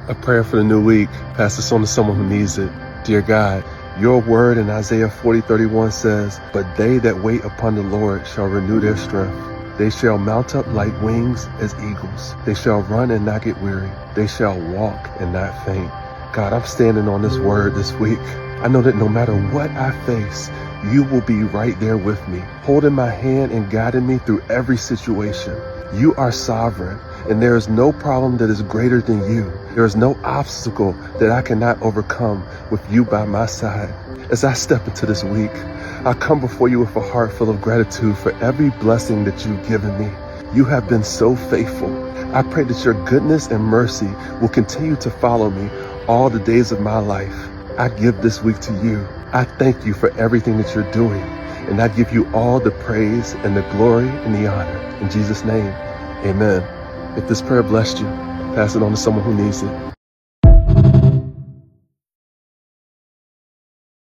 A prayer for the new week. Pass this on to someone who needs it. Dear God, your word in Isaiah 40:31 says, "But they that wait upon the Lord shall renew their strength. They shall mount up like wings as eagles. They shall run and not get weary. They shall walk and not faint." God, I'm standing on this word this week. I know that no matter what I face, you will be right there with me, holding my hand and guiding me through every situation. You are sovereign, and there is no problem that is greater than you. There is no obstacle that I cannot overcome with you by my side. As I step into this week, I come before you with a heart full of gratitude for every blessing that you've given me. You have been so faithful. I pray that your goodness and mercy will continue to follow me all the days of my life. I give this week to you. I thank you for everything that you're doing, and I give you all the praise and the glory and the honor. In Jesus' name, amen. If this prayer blessed you, pass it on to someone who needs it.